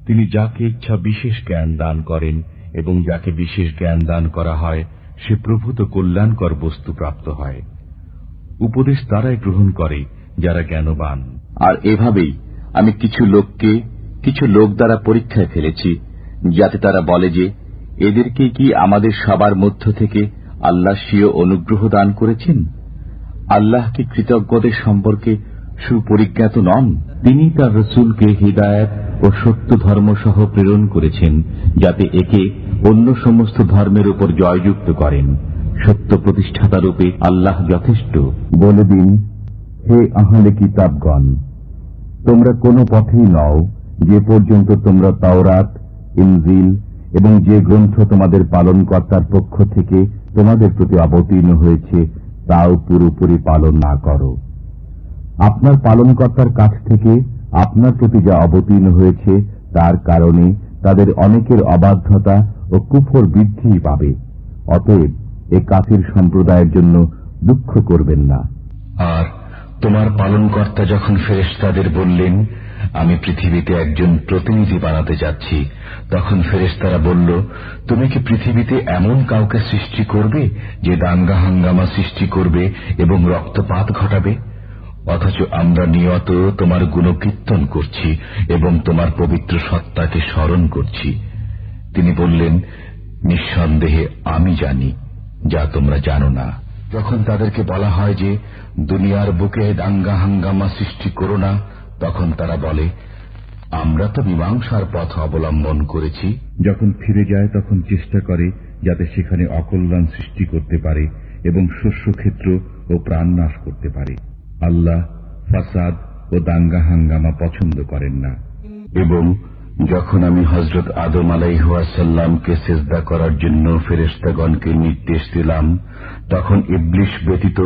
তিনি যাকে ইচ্ছা বিশেষ জ্ঞান দান করেন এবং যাকে বিশেষ জ্ঞান দান করা হয় সে প্রভূত কল্যাণকর বস্তু প্রাপ্ত হয়। উপদেশ তারাই গ্রহণ করে যারা জ্ঞানবান। আর এভাবেই আমি কিছু লোককে কিছু লোক দ্বারা পরীক্ষায় ফেলেছি, যাতে তারা বলে যে এদেরকে কি আমাদের সবার মধ্য থেকে আল্লাহ স্বীয় অনুগ্রহ দান করেছেন? আল্লাহ কি কৃতজ্ঞদের সম্পর্কে সুপরিজ্ঞাত নন? তিনি তার রসুলকে হিদায়াত ও সত্য ধর্ম সহ প্রেরণ করেছেন, যাতে একে অন্য সমস্ত ধর্মের উপর জয়যুক্ত করেন। সত্য প্রতিষ্ঠাতা রূপে আল্লাহ যথেষ্ট। বলে দিন, হে আহলে কিতাবগণ, তোমরা কোন পথেই নও যে পর্যন্ত তোমরা তাওরাত, ইনজিল এবং যে গ্রন্থ তোমাদের পালনকর্তার পক্ষ থেকে তোমাদের প্রতি অবতীর্ণ হয়েছে তাও পুরোপুরি পালন না করো। আপনার পালনকর্তার কাছ থেকে আপনার প্রতি যা অবতীর্ণ হয়েছে তার কারণে তাদের অনেকের অবাধ্যতা ও কুফর বৃদ্ধি পাবে। অতএব এ কাফির সম্প্রদায়ের জন্য দুঃখ করবেন না। আর তোমার পালনকর্তা যখন ফেরেশতাদের বললেন, আমি পৃথিবীতে একজন প্রতিনিধি বানাতে যাচ্ছি, তখন ফেরেশতারা বলল, তুমি কি পৃথিবীতে এমন কাউকে সৃষ্টি করবে যে দাঙ্গা হাঙ্গামা সৃষ্টি করবে এবং রক্তপাত ঘটাবে? অথচ আমরা নিয়ত তোমার গুণকীর্তন করছি এবং তোমার পবিত্র সত্তাকে স্মরণ করছি। তিনি বললেন, নিঃসন্দেহে আমি জানি যা তোমরা জানো না। যখন তাদেরকে বলা হয় যে দুনিয়ার বুকে দাঙ্গা হাঙ্গামা সৃষ্টি করো না, তখন তারা বলে, আমরা তো মীমাংসার পথ অবলম্বন করেছি। যখন ফিরে যায় তখন চেষ্টা করে যাতে সেখানে অকল্যাণ সৃষ্টি করতে পারে এবং শস্যক্ষেত্র ও প্রাণ নাশ করতে পারে। আল্লাহ ফাসাদ ও দাঙ্গা হাঙ্গামা পছন্দ করেন না। এবং যখন আমি হযরত আদম আলাইহিসসালামকে সিজদা করার জন্য ফেরেশতাগণকে নির্দেশ দিলাম, তখন ইবলিস ব্যতীত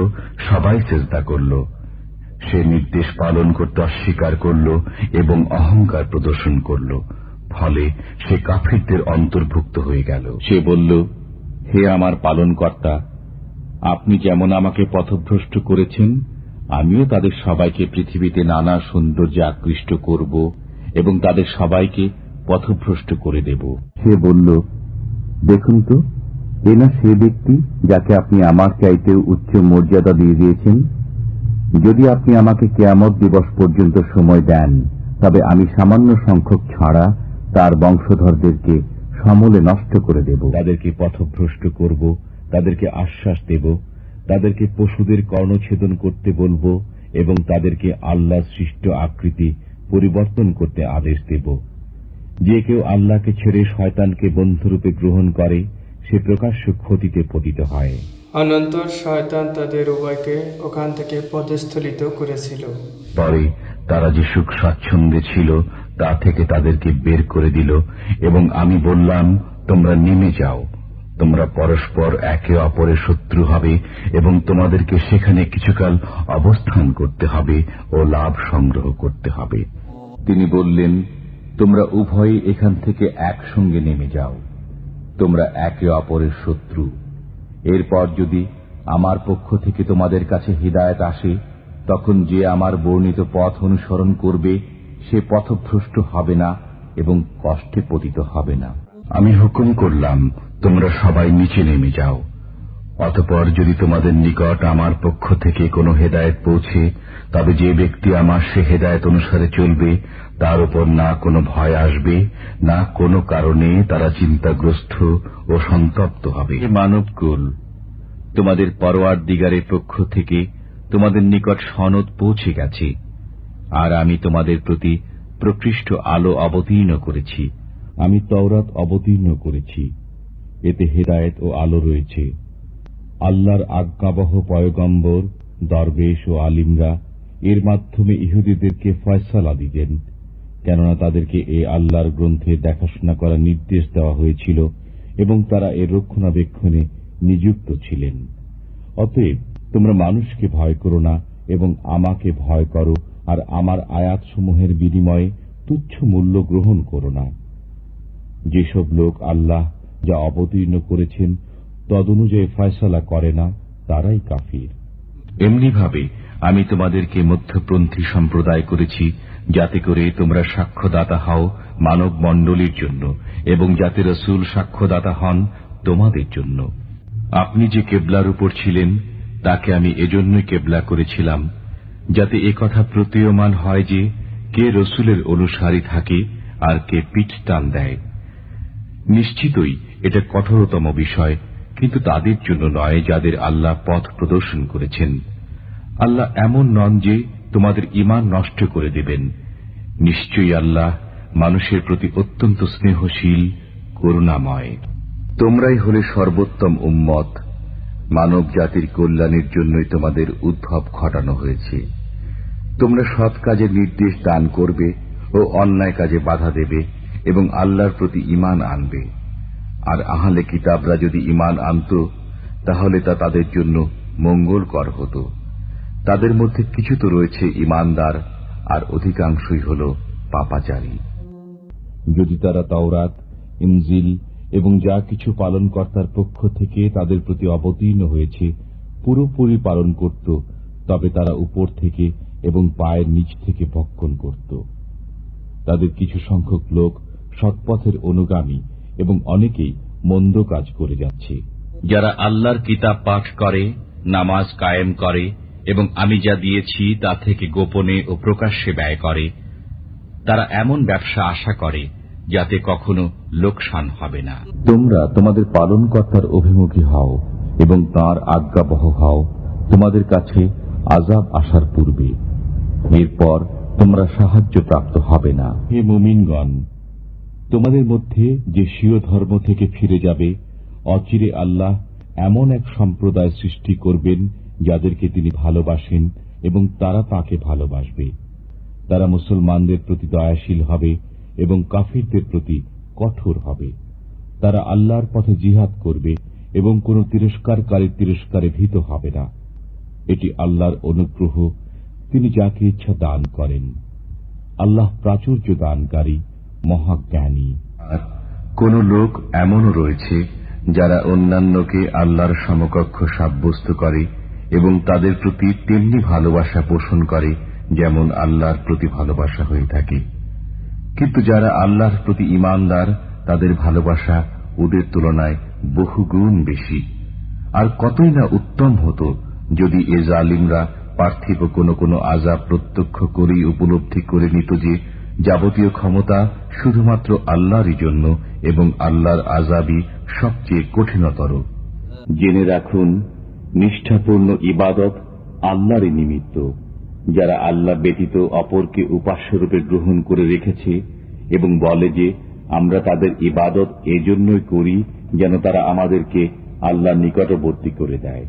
সবাই সিজদা করল। সে নির্দেশ পালন করতে অস্বীকার করল এবং অহংকার প্রদর্শন করল, ফলে সে কাফিরদের অন্তর্ভুক্ত হয়ে গেল। সে বলল, হে আমার পালনকর্তা, আপনি যেমন আমাকে পথভ্রষ্ট করেছেন, আমিও তাদের সবাইকে পৃথিবীতে নানা সৌন্দর্যে আকৃষ্ট করব এবং তাদের সবাইকে পথভ্রষ্ট করে দেব। সে বলল, দেখুন তো, এ না সে ব্যক্তি যাকে আপনি আমার চাইতেও উচ্চ মর্যাদা দিয়ে দিয়েছেন। যদি আপনি আমাকে কিয়ামত দিবস পর্যন্ত সময় দেন, তবে আমি সামান্য সংখ্যক ছাড়া তার বংশধরদেরকে সমূলে নষ্ট করে দেব। তাদেরকে পথভ্রষ্ট করব, তাদেরকে আশ্বাস দেব, তাদেরকে পশুদের কর্ণছেদন করতে বলবো এবং তাদেরকে আল্লাহ সৃষ্ট আকৃতি পরিবর্তন করতে আদেশ দেব। যে কেউ আল্লাহকে ছেড়ে শয়তানকে বন্ধুরূপে গ্রহণ করে সে প্রকাশ্য ক্ষতিতে পতিত হয়। অনন্তর শয়তান তাদের উভয়কে ওখান থেকে পদস্থলিত করেছিল। পরে তারা যে সুখ স্বাচ্ছন্দ্যে ছিল তা থেকে তাদেরকে বের করে দিল এবং আমি বললাম, তোমরা নেমে যাও, তোমরা পরস্পর একে অপরের শত্রু হবে এবং তোমাদেরকে সেখানে কিছুকাল অবস্থান করতে হবে ও লাভ সংগ্রহ করতে হবে। তিনি বললেন, তোমরা উভয়ই এখান থেকে একসঙ্গে নেমে যাও, তোমরা একে অপরের শত্রু। এরপর যদি আমার পক্ষ থেকে তোমাদের কাছে হিদায়াত আসে, তখন যে আমার বর্ণিত পথ অনুসরণ করবে সে পথভ্রষ্ট হবে না এবং কষ্টে পতিত হবে না। আমি হুকুম করলাম, তোমরা সবাই নিচে নেমে যাও। অতঃপর যদি তোমাদের নিকট আমার পক্ষ থেকে কোনো হেদায়েত পৌঁছে, তবে যে ব্যক্তি আমার সে হেদায়েত অনুসারে চলবে তার উপর না কোনো ভয় আসবে, না কোনো কারণে তারা চিন্তাগ্রস্ত ও সন্তপ্ত হবে। মানবকুল, তোমাদের পরওয়ারদিগারের পক্ষ থেকে তোমাদের নিকট সনদ পৌঁছে গেছে, আর আমি তোমাদের প্রতি প্রকৃষ্ট আলো অবতীর্ণ করেছি। আমি তাওরাত অবতীর্ণ করেছি, এতে হেদায়েত ও আলো রয়েছে। আল্লাহর আজ্ঞাবহ পয়গম্বর, দরবেশ ও আলিমরা এর মাধ্যমে ইহুদিদেরকে ফয়সালা দিতেন, কেননা তাদেরকে এ আল্লাহর গ্রন্থে দেখাশোনা করার নির্দেশ দেওয়া হয়েছিল এবং তারা এর রক্ষণাবেক্ষণে নিযুক্ত ছিলেন। অতএব তোমরা মানুষকে ভয় করো না এবং আমাকে ভয় করো, আর আমার আয়াতসমূহের বিনিময়ে তুচ্ছ মূল্য গ্রহণ করো না। যেসব লোক আল্লাহ যা অবতীর্ণ করেছেন তদনুযায়ী ফয়সালা করে না, তারাই কাফির। এমনিভাবে আমি তোমাদেরকে মধ্যপন্থী সম্প্রদায় করেছি, যাতে করে তোমরা সাক্ষ্যদাতা হও মানব মণ্ডলীর জন্য এবং যাতে রসুল সাক্ষ্যদাতা হন তোমাদের জন্য। আপনি যে কেবলার উপর ছিলেন তাকে আমি এজন্যই কেবলা করেছিলাম যাতে একথা প্রতীয়মান হয় যে কে রসুলের অনুসারী থাকে আর কে পিঠ টান দেয়। নিশ্চিতই এটা কঠোরতম বিষয়, কিন্তু তাদের জন্য নয় যাদের আল্লাহ পথ প্রদর্শন করেছেন। আল্লাহ এমন নন যে তোমাদের ঈমান নষ্ট করে দেবেন। নিশ্চয়ই আল্লাহ মানুষের প্রতি অত্যন্ত স্নেহশীল, করুণাময়। তোমরাই হলে সর্বোত্তম উম্মত। মানব জাতির কল্যাণের জন্যই তোমাদের উদ্ভব ঘটানো হয়েছে। তোমরা সৎ কাজের নির্দেশ দান করবে ও অন্যায় কাজে বাধা দেবে এবং আল্লাহর প্রতি ঈমান আনবে। আর আহলে কিতাবরা যদি ঈমান আনত তাহলে তা তাদের জন্য মঙ্গলকর হতো। তাদের মধ্যে কিছু তো রয়েছে ঈমানদার, আর অধিকাংশই হল পাপাচারী। যদি তারা তাওরাত, ইনজিল এবং যা কিছু পালনকর্তার পক্ষ থেকে তাদের প্রতি অবতীর্ণ হয়েছে পুরোপুরি পালন করত, তবে তারা উপর থেকে এবং পায়ের নিচ থেকে ভক্ষণ করত। তাদের কিছু সংখ্যক লোক সৎপথের অনুগামী এবং অনেকেই মন্দ কাজ করে যাচ্ছে। যারা আল্লাহর কিতাব পাঠ করে, নামাজ কায়েম করে এবং আমি যা দিয়েছি তা থেকে গোপনে ও প্রকাশ্যে ব্যয় করে, তারা এমন ব্যবসা আশা করে যাতে কখনো লোকসান হবে না। তোমরা তোমাদের পালনকর্তার অভিমুখী হও এবং তাঁর আজ্ঞাবহ হও তোমাদের কাছে আযাব আসার পূর্বে। এরপর তোমরা সাহায্য প্রাপ্ত হবে না। হে মুমিনগণ, তোমাদের মধ্যে যে স্বীয় ধর্ম থেকে ফিরে যাবে, অচিরে আল্লাহ এমন এক সম্প্রদায় সৃষ্টি করবেন যাদেরকে তিনি ভালোবাসেন এবং তারা তাকে ভালোবাসবে। তারা মুসলমানদের প্রতি দয়াশীল হবে এবং কাফিরদের প্রতি কঠোর হবে। তারা আল্লাহর পথে জিহাদ করবে এবং কোন তিরস্কারকারীর তিরস্কারে ভীত হবে না। এটি আল্লাহর অনুগ্রহ, তিনি যাকে ইচ্ছা দান করেন। আল্লাহ প্রাচুর্য দানকারী, মহাজ্ঞানী। আর কোন লোক এমনও রয়েছে যারা অন্যান্যকে আল্লাহর সমকক্ষ সাব্যস্ত করে এবং তাদের প্রতি তেমনি ভালোবাসা পোষণ করে যেমন আল্লাহর প্রতি ভালোবাসা হয়ে থাকে। কিন্তু যারা আল্লাহর প্রতি ঈমানদার তাদের ভালোবাসা ওদের তুলনায় বহুগুণ বেশি। আর কতই না উত্তম হতো যদি এ জালিমরা পার্থিব কোনো আযাব প্রত্যক্ষ করেই উপলব্ধি করে নিত যে যাবতীয় ক্ষমতা শুধুমাত্র আল্লাহরই জন্য এবং আল্লাহর আযাবই সবচেয়ে কঠিনতর। জেনে রাখুন, নিষ্ঠাপূর্ণ ইবাদত আল্লাহরই নিমিত্ত। যারা আল্লাহ ব্যতীত অপরকে উপাস্যরূপে গ্রহণ করে রেখেছে এবং বলে যে আমরা তাদের ইবাদত এজন্যই করি যেন তারা আমাদেরকে আল্লাহর নিকটবর্তী করে দেয়,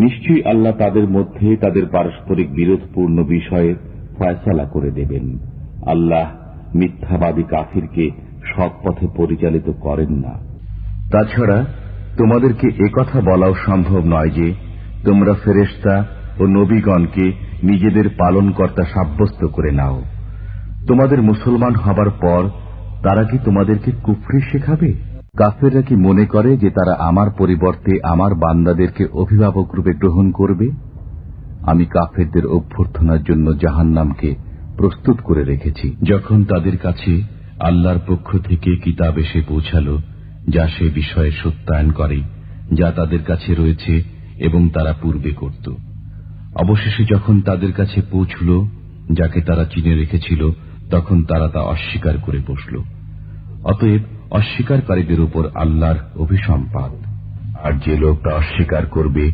নিশ্চয়ই আল্লাহ তাদের মধ্যে তাদের পারস্পরিক বিরোধপূর্ণ বিষয়ে ফয়সালা করে দেবেন। আল্লাহ মিথ্যাবাদী কাফিরকে সৎ পথে পরিচালিত করেন না। তাছাড়া তোমাদেরকে একথা বলাও সম্ভব নয় যে তোমরা ফেরেশতা ও নবীগণকে নিজেদের পালনকর্তা সাব্যস্ত করে নাও। তোমাদের মুসলমান হবার পর তারা কি তোমাদেরকে কুফরি শেখাবে? কাফেররা কি মনে করে যে তারা আমার পরিবর্তে আমার বান্দাদেরকে অভিভাবক রূপে গ্রহণ করবে? আমি কাফেরদের অভ্যর্থনার জন্য জাহান্নামকে প্রস্তুত করে রেখেছি। যখন তাদের কাছে আল্লাহর পক্ষ থেকে কিতাব এসে পৌঁছালো যা সে বিষয়ে সত্যায়ন করে যা তাদের কাছে রয়েছে এবং তারা পূর্বে করত, অবশেষে যখন তাদের কাছে পৌঁছল যাকে তারা চিনে রেখেছিল তখন তারা তা অস্বীকার করে বসল। অতএব অস্বীকারীদের উপর আল্লাহর অভিসম্পাত। আর যে লোকটা অস্বীকার করবে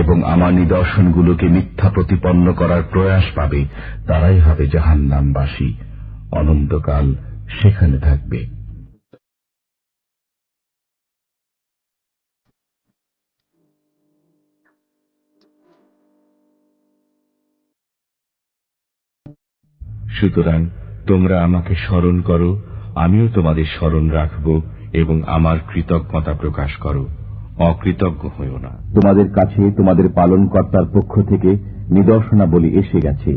এবং আমার নিদর্শনগুলোকে মিথ্যা প্রতিপন্ন করার প্রয়াস পাবে তারাই হবে জাহান্নামবাসী, অনন্তকাল সেখানে থাকবে। সুতরাং তোমরা আমাকে স্মরণ করো, আমিও তোমাদের স্মরণ রাখব এবং আমার কৃতজ্ঞতা প্রকাশ করো, অকৃতজ্ঞ হইও না। তোমাদের কাছে তোমাদের পালনকর্তার পক্ষ থেকে নিদর্শনাবলী এসে গেছে।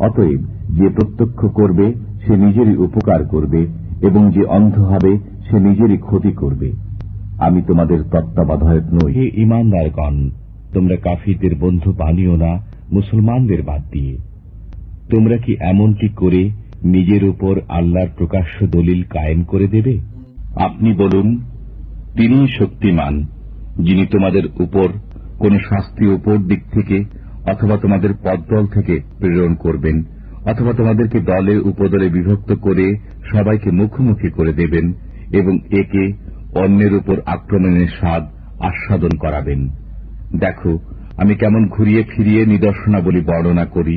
অতএব যে প্রত্যক্ষ করবে সে নিজেরই উপকার করবে এবং যে অন্ধ হবে সে নিজেরই ক্ষতি করবে। আমি তোমাদের তত্ত্বাবধায়ক নই। হে ঈমানদারগণ, তোমরা কাফিরদের বন্ধু বানিও না মুসলমানদের বাদ দিয়ে। তোমরা কি এমনটি করে নিজের উপর আল্লাহর প্রকাশ্য দলিল কায়েম করে দেবে? আপনি বলুন, তিনিই শক্তিমান, যিনি তোমাদের উপর কোন শাস্তি উপর দিক থেকে অথবা তোমাদের পদদল থেকে প্রেরণ করবেন, অথবা তোমাদেরকে দলে উপদলে বিভক্ত করে সবাইকে মুখোমুখি করে দেবেন এবং একে অন্যের উপর আক্রমণের স্বাদ আস্বাদন করাবেন। দেখো, আমি কেমন ঘুরিয়ে ফিরিয়ে নিদর্শনাবলী বর্ণনা করি,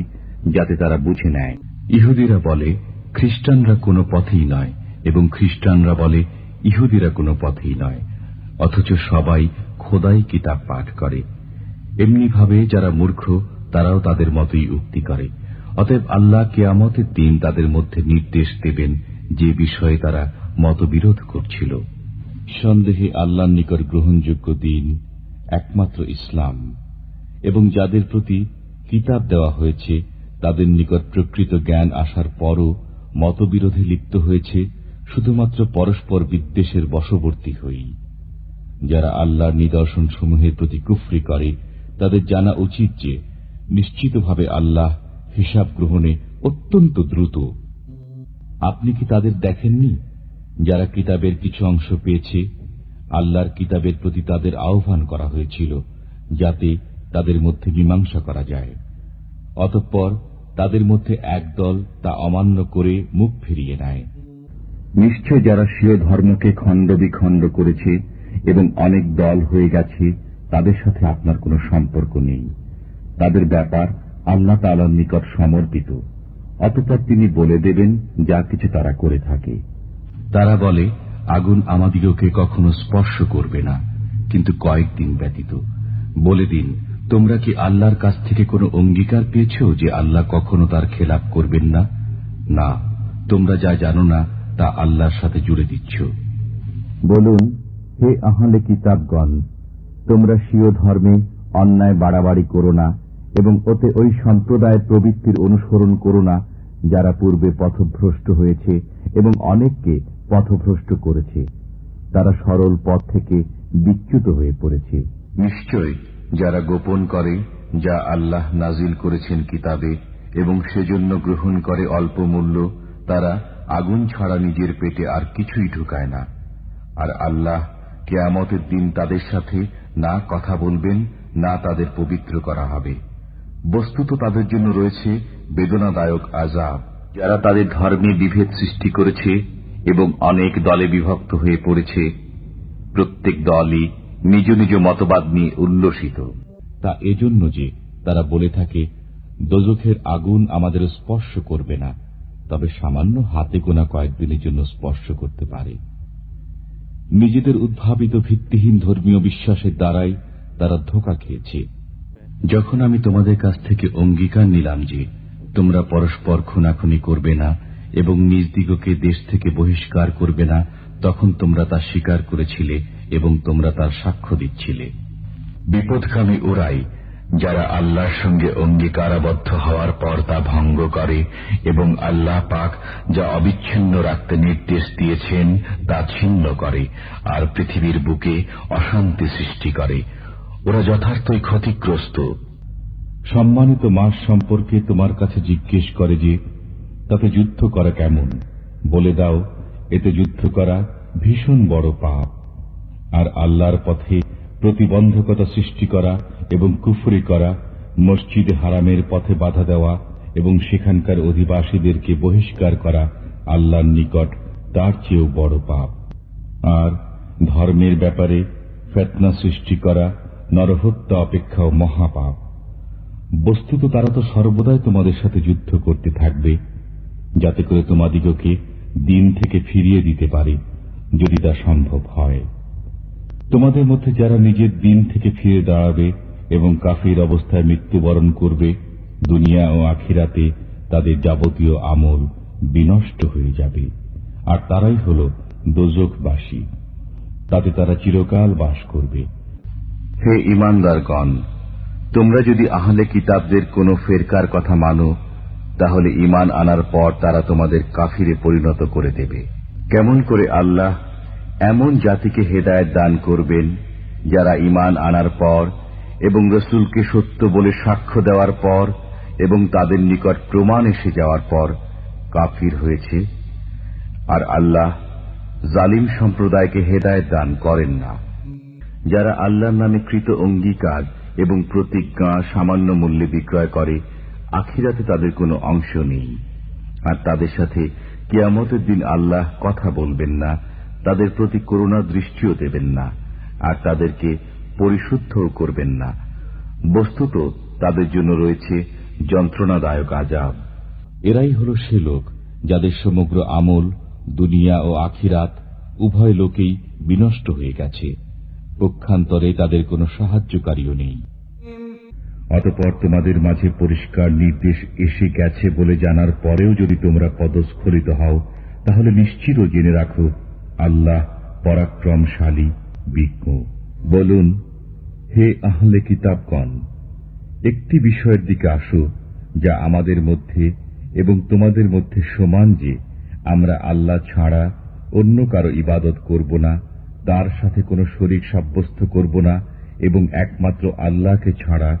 যাতে তারা বুঝে নেয়। ইহুদিরা বলে খ্রিস্টানরা কোনো পথেই নয়, এবং খ্রিস্টানরা বলে ইহুদিরা কোনো পথেই নয়, অথচ সবাই খোদাই কিতাব পাঠ করে। এমনিভাবে যারা মূর্খ তারাও তাদের মতোই উক্তি করে। অতএব আল্লাহ কিয়ামতের দিন তাদের মধ্যে নির্দেশ দেবেন যে বিষয়ে তারা মতবিরোধ করছিল। সন্দেহে আল্লাহর নিকট গ্রহণযোগ্য দিন একমাত্র ইসলাম, এবং যাদের প্রতি কিতাব দেওয়া হয়েছে তাদের নিকট প্রকৃত জ্ঞান আসার পরও মতবিরোধে লিপ্ত হয়েছে শুধুমাত্র পরস্পর বিদ্বেষের বশবর্তী হয়েই। যারা আল্লাহর নিদর্শন সমূহের প্রতি কুফরি করে তাদের জানা উচিত যে নিশ্চিতভাবে আল্লাহ হিসাব গ্রহণে অত্যন্ত দ্রুত। আপনি কি তাদের দেখেননি যারা কিতাবের কিছু অংশ পেয়েছে? আল্লাহর কিতাবের প্রতি তাদের আহ্বান করা হয়েছিল যাতে তাদের মধ্যে মীমাংসা করা যায়। অতঃপর তাদের মধ্যে একদল তা অমান্য করে মুখ ফিরিয়ে নেয়। নিশ্চয় যারা স্বীয় ধর্মকে খণ্ড বিখণ্ড করেছে এবং অনেক দল হয়ে গেছে, তাদের সাথে আপনার কোনো সম্পর্ক নেই। তাদের ব্যাপার আল্লাহ তাআলার নিকট সমর্পিত। অতঃপর তিনি বলে দেবেন যা কিছু তারা করে থাকে। তারা বলে আগুন আমাদিগকে কখনো স্পর্শ করবে না, কিন্তু কয়েকদিন ব্যতীত। বলে দিন, তোমরা কি আল্লাহর কাছ থেকে কোনো অঙ্গীকার পেয়েছ যে আল্লাহ কখনো তার খেলাপ করবেন না? না, তোমরা যা জানো না তা আল্লাহর সাথে জুড়ে দিচ্ছ। বলুন, হে আহলে কিতাবগণ, তোমরা স্বীয় ধর্মে অন্যায় বাড়াবাড়ি করো না এবং ওতে ওই সম্প্রদায়ের প্রবৃত্তির অনুসরণ করো না যারা পূর্বে পথভ্রষ্ট হয়েছে এবং অনেককে পথভ্রষ্ট করেছে। তারা সরল পথ থেকে বিচ্যুত হয়ে পড়েছে। নিশ্চয় যারা গোপন করে যা আল্লাহ নাজিল করেছেন কিতাবে এবং সেজন্য গ্রহণ করে অল্প মূল্য, তারা আগুন ছাড়া নিজের পেটে আর কিছুই ঢুকায় না। আর আল্লাহ কিয়ামতের দিন তাদের সাথে না কথা বলবেন, না তাদের পবিত্র করা হবে। বস্তুত তাদের জন্য রয়েছে বেদনাদায়ক আযাব। যারা তাদের ধর্মে বিভেদ সৃষ্টি করেছে এবং অনেক দলে বিভক্ত হয়ে পড়েছে, প্রত্যেক দলই নিজ নিজ মতবাদ নিয়ে উল্লসিত। তা এজন্য যে তারা বলে থাকে দোজখের আগুন আমাদের স্পর্শ করবে না, তবে সামান্য হাতে গোনা কয়েকদিনের জন্য স্পর্শ করতে পারে। নিজেদের উদ্ভাবিত ভিত্তিহীন ধর্মীয় বিশ্বাসের দ্বারাই তারা ধোঁকা খেয়েছে। যখন আমি তোমাদের কাছ থেকে অঙ্গীকার নিলাম যে তোমরা পরস্পর খুনাখুনি করবে না এবং নিজ দিগকে দেশ থেকে বহিষ্কার করবে না, তখন তোমরা তা স্বীকার করেছিলে এবং তোমরা তার সাক্ষ্য দিচ্ছিলে। বিপদকামী ওরাই যারা আল্লাহর সঙ্গে অঙ্গীকারাবদ্ধ হওয়ার পর তা ভঙ্গ করে এবং আল্লাহ পাক যা অবিচ্ছিন্ন রাখতে নির্দেশ দিয়েছেন তা ছিন্ন করে আর পৃথিবীর বুকে অশান্তি সৃষ্টি করে। ওরা যথার্থই ক্ষতিগ্রস্ত। সম্মানিত মাস সম্পর্কে তোমার কাছে জিজ্ঞেস করে যে তাতে যুদ্ধ করা কেমন? বলে দাও, এতে যুদ্ধ করা ভীষণ বড় পাপ। আর আল্লাহর পথে প্রতিবন্ধকতা সৃষ্টি করা এবং কুফরি করা, মসজিদে হারামের পথে বাধা দেওয়া এবং সেখানকার অধিবাসীদেরকে বহিষ্কার করা আল্লাহর নিকট তার চেয়েও বড় পাপ। আর ধর্মের ব্যাপারে ফিতনা সৃষ্টি করা নরহত্যা অপেক্ষাও মহাপাপ। বস্তুত তারা তো সর্বদাই তোমাদের সাথে যুদ্ধ করতে থাকবে, যাতে করে তোমাদিগকে দিন থেকে ফিরিয়ে দিতে পারে, যদি তা সম্ভব হয়। তোমাদের মধ্যে যারা নিজের দিন থেকে ফিরে দাঁড়াবে এবং কাফির অবস্থায় মৃত্যুবরণ করবে, দুনিয়া ও আখিরাতে তাদের যাবতীয় আমল বিনষ্ট হয়ে যাবে, আর তারাই হল দোজখবাসী। তাতে তারা চিরকাল বাস করবে। হে ঈমানদারগণ, তোমরা যদি আহলে কিতাবদের কোন ফেরকার কথা মানো, তাহলে ঈমান আনার পর তারা তোমাদের কাফিরে পরিণত করে দেবে। কেমন করে আল্লাহ এমন জাতিকে হেদায়েত দান করবেন যারা ঈমান আনার পর এবং রসুলকে সত্য বলে সাক্ষ্য দেওয়ার পর এবং তাদের নিকট প্রমাণ এসে যাওয়ার পর কাফির হয়েছে। আর আল্লাহ জালিম সম্প্রদায়কে হেদায়েত দান করেন না। যারা আল্লাহর নামে কৃত অঙ্গীকার এবং প্রতিজ্ঞা সামান্য মূল্যে বিক্রয় করে, আখিরাতে তাদের কোনো অংশ নেই। আর তাদের সাথে কিয়ামতের দিন আল্লাহ কথা বলবেন না, তাদের প্রতি করুণা দৃষ্টিও দেবেন না, আর তাদেরকে পরিশুদ্ধও করবেন না। বস্তুত তাদের জন্য রয়েছে যন্ত্রণাদায়ক আযাব। এরাই হল সে লোক যাদের সমগ্র আমল দুনিয়া ও আখিরাত উভয় লোকেই বিনষ্ট হয়ে গেছে, পক্ষান্তরে তাদের কোনো সাহায্যকারীও নেই। অতঃপর তোমাদের মাঝে পরিষ্কার নির্দেশ এসে গেছে বলে জানার পরেও যদি তোমরা পদস্খলিত হও, তাহলে নিশ্চিত জেনে রাখো আল্লাহ পরাক্রমশালী, বিজ্ঞ। বলুন, হে আহলে কিতাবগণ, একটি বিষয়ের দিকে আসো যা আমাদের মধ্যে এবং তোমাদের মধ্যে সমান, যে আমরা আল্লাহ ছাড়া অন্য কারো ইবাদত করব না, তার সাথে কোনো শরীক সাব্যস্ত করব না, এবং একমাত্র আল্লাহকে ছাড়া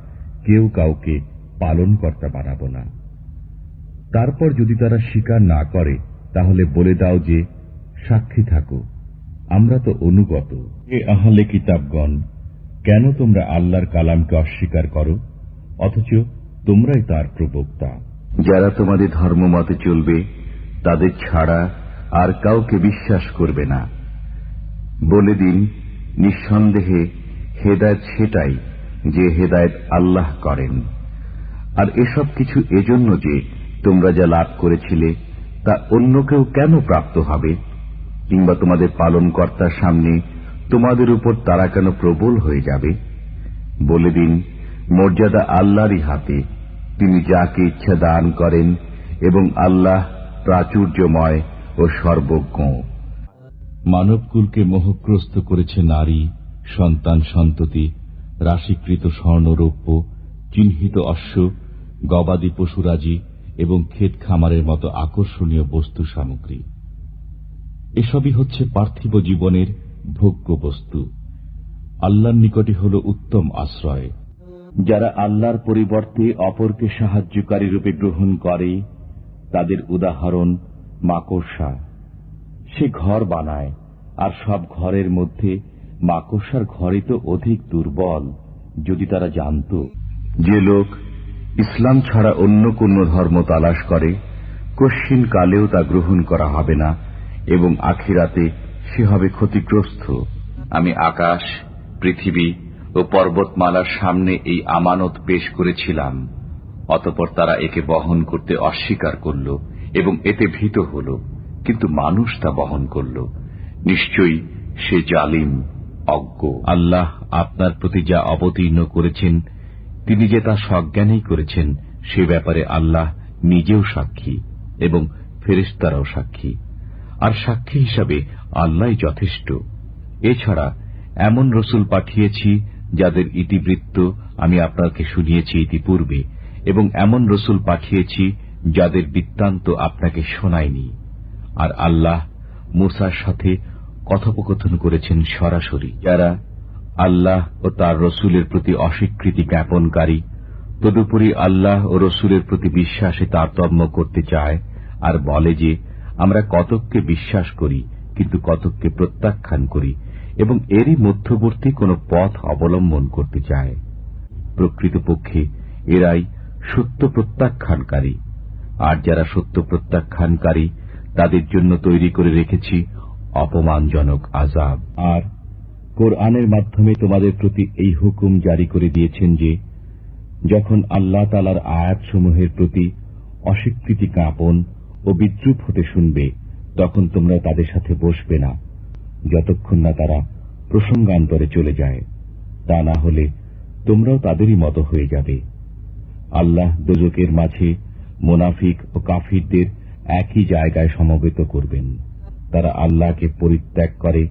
কেউ কাউকে পালনকর্তা বানাব না। তারপর যদি তারা স্বীকার না করে, তাহলে বলে দাও যে সাক্ষী থাকো, আমরা তো অনুগত। হে আহলে কিতাবগণ, কেন তোমরা আল্লাহর কালামকে অস্বীকার করো, অথচ তোমরাই তার প্রবক্তা? যারা তোমাদের ধর্মমতে চলবে তাদের ছাড়া আর কাউকে বিশ্বাস করবে না। বলে দিন, নিঃসন্দেহে হেদায়েত সেটাই যে হেদায়েত আল্লাহ করেন। আর এসব কিছু এজন্য যে তোমরা যা লাভ করেছিলে তা অন্য কেউ কেন প্রাপ্ত হবে, কিংবা তোমাদের পালনকর্তার সামনে তোমাদের উপর তারা কেন প্রবল হয়ে যাবে। বলে দিন, মর্যাদা আল্লাহরই হাতে, তিনি যাকে ইচ্ছা দান করেন, এবং আল্লাহ প্রাচুর্যময় ও সর্বজ্ঞ। মানবকুলকে মোহগ্রস্ত করেছে নারী, সন্তান সন্ততি, রাশিকৃত স্বর্ণরৌপ্য, চিহ্নিত অশ্ব, গবাদি পশুরাজি এবং ক্ষেত খামারের মতো আকর্ষণীয় বস্তু সামগ্রী। এসবই হচ্ছে পার্থিব জীবনের ভোগ্য বস্তু। আল্লাহর নিকটে হল উত্তম আশ্রয়। যারা আল্লাহর পরিবর্তে অপরকে সাহায্যকারী রূপে গ্রহণ করে, তাদের উদাহরণ মাকড়সা। সে ঘর বানায়, আর সব ঘরের মধ্যে মাকড়সার ঘরই তো অধিক দুর্বল। যদি তারা জানত। যে লোক ইসলাম ছাড়া অন্য কোন ধর্ম তালাশ করে, কশ্চিন কালেও তা গ্রহণ করা হবে না, এবং আখিরাতে সে হবে ক্ষতিগ্রস্ত। আমি আকাশ, পৃথিবী ও পর্বতমালার সামনে এই আমানত পেশ করেছিলাম, অতঃপর তারা একে বহন করতে অস্বীকার করল এবং এতে ভীত হল, কিন্তু মানুষ তা বহন করল। নিশ্চয়ই সে জালিম, অজ্ঞ। আল্লাহ আপনার প্রতি যা অবতীর্ণ করেছেন, তিনি যে তা সজ্ঞানেই করেছেন, সে ব্যাপারে আল্লাহ নিজেও সাক্ষী এবং ফেরেশতারাও সাক্ষী। আর সাক্ষী হিসাবে আল্লাহই যথেষ্ট। এছাড়া এমন রসুল পাঠিয়েছি যাদের ইতিবৃত্ত আমি আপনাকে শুনিয়েছি ইতিপূর্বে, এবং এমন রসুল পাঠিয়েছি যাদের বৃত্তান্ত আপনাকে শোনায়নি। আর আল্লাহ মূসার সাথে কথোপকথন করেছেন সরাসরি। যারা আল্লাহ ও তার রসুলের প্রতি অস্বীকৃতি জ্ঞাপনকারী, তদুপরি আল্লাহ ও রসুলের প্রতি বিশ্বাসে তারতম্য করতে চায়, আর বলে যে আমরা কতককে বিশ্বাস করি কিন্তু কতককে প্রত্যাখ্যান করি, এবং এরই মধ্যবর্তী কোন পথ অবলম্বন করতে চায়, প্রকৃতপক্ষে এরাই সত্য প্রত্যাখ্যানকারী। আর যারা সত্য প্রত্যাখ্যানকারী, তাদের জন্য তৈরি করে রেখেছি অপমানজনক আযাব। আর কোরআনের মাধ্যমে তোমাদের প্রতি এই হুকুম জারি করে দিয়েছেন যে যখন আল্লাহ তাআলার আয়াতসমূহের প্রতি অস্বীকৃতি জ্ঞাপন ও বিদ্রূপ হতে শুনবে, তখন তোমরা তাদের সাথে বসবে না, যতক্ষণ না তারা প্রসঙ্গান্তরে চলে যায়। তা না হলে তোমরাও তাদেরই মতো হয়ে যাবে। আল্লাহ দোজখের মাঝে মুনাফিক ও কাফিরদের একই জায়গায় সমবেত করবেন। তারা আল্লাহকে পরিত্যাগ করে,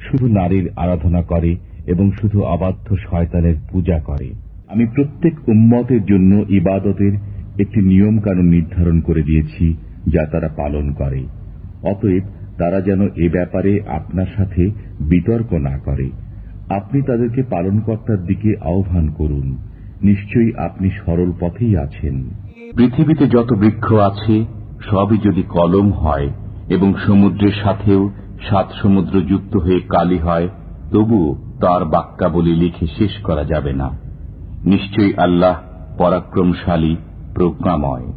শুধু নারীর আরাধনা করে এবং শুধু অবাধ্য শয়তানের পূজা করে। আমি প্রত্যেক উম্মতের জন্য ইবাদতের একটি নিয়ম কানুন নির্ধারণ করে দিয়েছি, যা তারা পালন করে। অতএব তারা যেন এ ব্যাপারে আপনার সাথে বিতর্ক না করে। আপনি তাদেরকে পালনকর্তার দিকে আহ্বান করুন, নিশ্চয়ই আপনি সরল পথেই আছেন। পৃথিবীতে যত বৃক্ষ আছে সবই যদি কলম হয় এবং সমুদ্রের সাথেও 7 সমুদ্র যুক্ত হয়ে কালি হয়, তবুও তার বাক্যাবলী লিখে শেষ করা যাবে না। নিশ্চয়ই আল্লাহ পরাক্রমশালী, প্রজ্ঞাময়।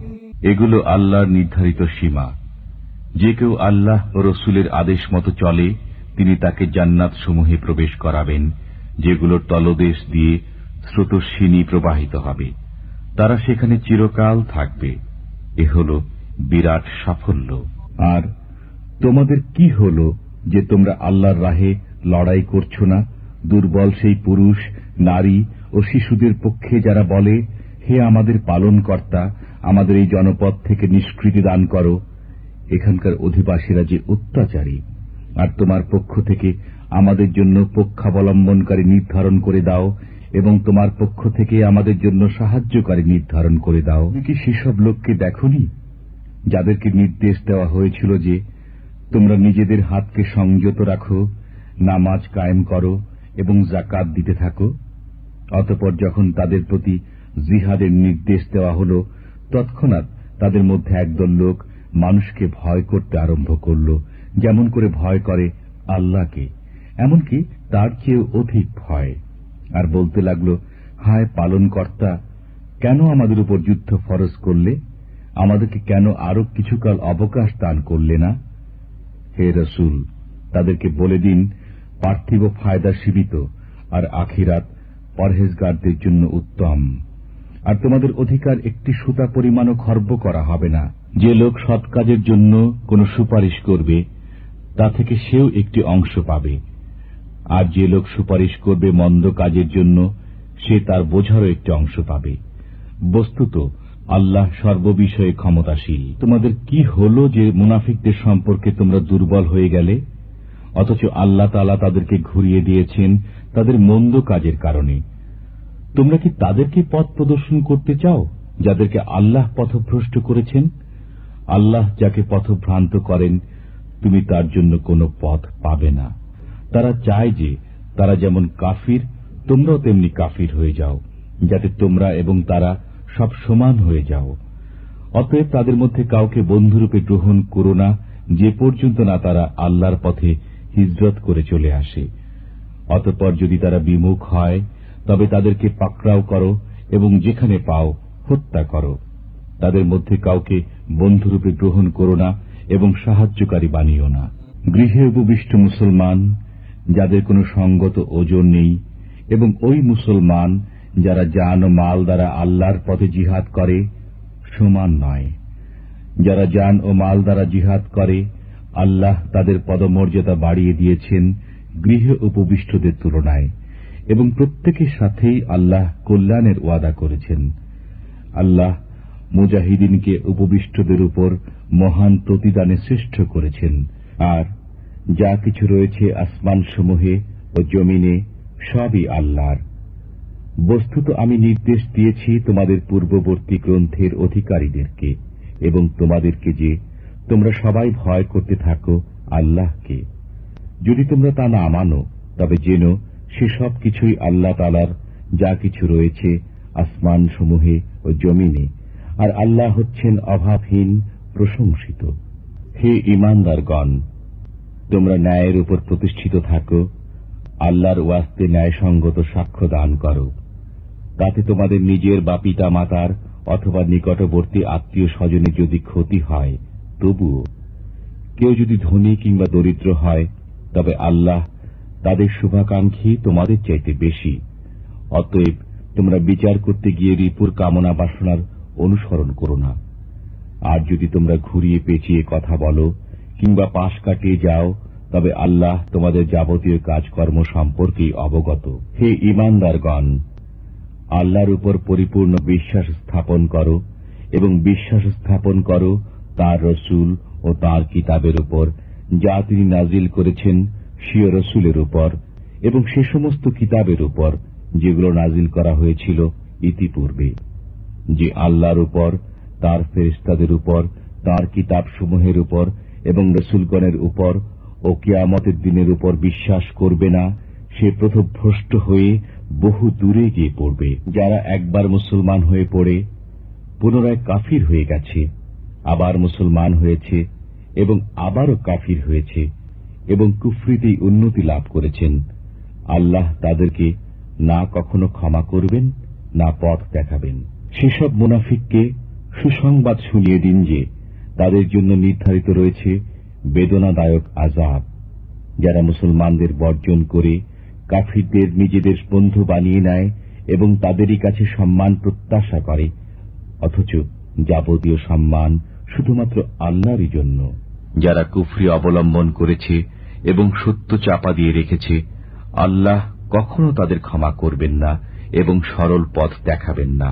এগুলো আল্লাহর নির্ধারিত সীমা। যে কেউ আল্লাহ ও রসুলের আদেশ মতো চলে, তিনি তাকে জান্নাত সমূহে প্রবেশ করাবেন, যেগুলোর তলদেশ দিয়ে স্রোতস্বিনী প্রবাহিত হবে। তারা সেখানে চিরকাল থাকবে। এ হল বিরাট সাফল্য। আর তোমাদের কি হল যে তোমরা আল্লাহর রাহে লড়াই করছো না? দুর্বল সেই পুরুষ, নারী ও শিশুদের পক্ষে যারা বলে, হে আমাদের পালনকর্তা, আমাদের এই জনপদ থেকে নিষ্কৃতি দান করো। এখানকার অধিবাসীরা যে অত্যাচারী। আর তোমার পক্ষ থেকে আমাদের জন্য পক্ষাবলম্বনকারী নির্ধারণ করে দাও, এবং তোমার পক্ষ থেকে আমাদের জন্য সাহায্যকারী নির্ধারণ করে দাও। তুমি কি সেসব লোককে দেখনি যাদেরকে নির্দেশ দেওয়া হয়েছিল যে তোমরা নিজেদের হাতকে সংযত রাখো, নামাজ কায়েম করো এবং যাকাত দিতে থাকো? অতঃপর যখন তাদের প্রতি জিহাদের নির্দেশ দেওয়া হল, তৎক্ষণাৎ তাদের মধ্যে একদল লোক মানুষকে ভয় করতে আরম্ভ করল, যেমন করে ভয় করে আল্লাহকে, এমনকি তার চেয়েও অধিক ভয়। আর বলতে লাগল, হায় পালনকর্তা, কেন আমাদের উপর যুদ্ধ ফরজ করলে? আমাদেরকে কেন আরো কিছুকাল অবকাশ দান করলে না? হে রসুল, তাদেরকে বলে দিন, পার্থিব ফায়দা সীমিত, আর আখিরাত পরহেজগারদের জন্য উত্তম। আর তোমাদের অধিকার একটি সুতা পরিমাণও খর্ব করা হবে না। যে লোক সৎ কাজের জন্য কোন সুপারিশ করবে, তা থেকে সেও একটি অংশ পাবে। আর যে লোক সুপারিশ করবে মন্দ কাজের জন্য, সে তার বোঝারও একটি অংশ পাবে। বস্তুত আল্লাহ সর্ববিষয়ে ক্ষমতাশীল। তোমাদের কি হল যে মুনাফিকদের সম্পর্কে তোমরা দুর্বল হয়ে গেলে, অথচ আল্লাহ তাআলা তাদেরকে ঘুরিয়ে দিয়েছেন তাদের মন্দ কাজের কারণে? তোমরা কি তাদেরকে পথ প্রদর্শন করতে চাও যাদেরকে আল্লাহ পথভ্রষ্ট করেছেন? আল্লাহ যাকে পথভ্রান্ত করেন, তুমি তার জন্য কোনো পথ পাবে না। তারা চায় যে তারা যেমন কাফির, তোমরাও তেমনি কাফির হয়ে যাও, যাতে তোমরা এবং তারা সব সমান হয়ে যাও। অতএব তাদের মধ্যে কাউকে বন্ধুরূপে গ্রহণ করো না, যে পর্যন্ত না তারা আল্লাহর পথে হিজরত করে চলে আসে। অতঃপর যদি তারা বিমুখ হয়, তবে তাদেরকে পাকড়াও করো এবং যেখানে পাও হত্যা করো। তাদের মধ্যে কাউকে বন্ধুরূপে গ্রহণ করো না এবং সাহায্যকারী বানিও না। গৃহে উপবিষ্ট মুসলমান যাদের কোনো সঙ্গত ওজন নেই, এবং ওই মুসলমান যারা জান ও মাল দ্বারা আল্লাহর পথে জিহাদ করে, সমান নয়। যারা জান ও মাল দ্বারা জিহাদ করে, আল্লাহ তাদের পদমর্যাদা বাড়িয়ে দিয়েছেন গৃহে উপবিষ্টদের তুলনায়, এবং প্রত্যেকের সাথেই আল্লাহ কল্যাণের ওয়াদা করেছেন। আল্লাহ মুজাহিদিনকে উপবিষ্টদের উপর মহান প্রতিদানে শ্রেষ্ঠ করেছেন। আর যা কিছু রয়েছে আসমানসমূহে ও জমিনে, সবই আল্লাহর। বস্তুত আমি নির্দেশ দিয়েছি তোমাদের পূর্ববর্তী গ্রন্থের অধিকারীদেরকে এবং তোমাদেরকে যে তোমরা সবাই ভয় করতে থাকো আল্লাহকে। যদি তোমরা তা না মানো, তবে জেনো সেসব কিছুই আল্লাহ তাআলার, যা কিছু রয়েছে আসমান সমূহে ও জমিনে, আর আল্লাহ হচ্ছেন অভাবহীন, প্রশংসিত। হে ঈমানদারগণ, তোমরা ন্যায়ের উপর প্রতিষ্ঠিত থাকো, আল্লাহর ওয়াস্তে ন্যায়সঙ্গত সাক্ষ্য দান করো। তাতে তোমাদের নিজের বা পিতা মাতার অথবা নিকটবর্তী আত্মীয় স্বজনের যদি ক্ষতি হয়, তবুও কেউ যদি ধনী কিংবা দরিদ্র হয়, তবে আল্লাহ তাদের শুভাকাঙ্ক্ষী তোমাদের চাইতে বেশি। অতএব তোমরা বিচার করতে গিয়ে রিপুর কামনা বাসনার অনুসরণ করো না। আর যদি তোমরা ঘুরিয়ে পেঁচিয়ে কথা বলো কিংবা পাশ কাটিয়ে যাও, তবে আল্লাহ তোমাদের যাবতীয় কাজকর্ম সম্পর্কেই অবগত। হে ঈমানদারগণ, আল্লাহর উপর পরিপূর্ণ বিশ্বাস স্থাপন করো এবং বিশ্বাস স্থাপন করো তাঁর রসুল ও তাঁর কিতাবের উপর, যা তিনি নাজিল করেছেন স্বীয় রসুলের উপর, এবং সে সমস্ত কিতাবের উপর যেগুলো নাজিল করা হয়েছিল ইতিপূর্বে, যে আল্লাহর উপর, তাঁর ফেরেশতাদের উপর, তাঁর কিতাবসমূহের উপর এবং রসুলগণের উপর ও কিয়ামতের দিনের উপর বিশ্বাস করবে না, সে পথভ্রষ্ট হয়ে বহু দূরে গিয়ে পড়বে। যারা একবার মুসলমান হয়ে পড়ে পুনরায় কাফির হয়ে গেছে, আবার মুসলমান হয়েছে এবং আবারও কাফির হয়েছে এবং কুফরিতেই উন্নতি লাভ করেছেন, আল্লাহ তাদেরকে না কখনো ক্ষমা করবেন, না পথ দেখাবেন। সেসব মুনাফিককে সুসংবাদ শুনিয়ে দিন যে তাদের জন্য নির্ধারিত রয়েছে বেদনাদায়ক আযাব। যারা মুসলমানদের বর্জন করে কাফিরদের নিজেদের বন্ধু বানিয়ে নেয় এবং তাদেরই কাছে সম্মান প্রত্যাশা করে, অথচ যাবতীয় সম্মান শুধুমাত্র আল্লাহরই জন্য। যারা কুফরি অবলম্বন করেছে এবং সত্য চাপা দিয়ে রেখেছে, আল্লাহ কখনো তাদের ক্ষমা করবেন না এবং সরল পথ দেখাবেন না।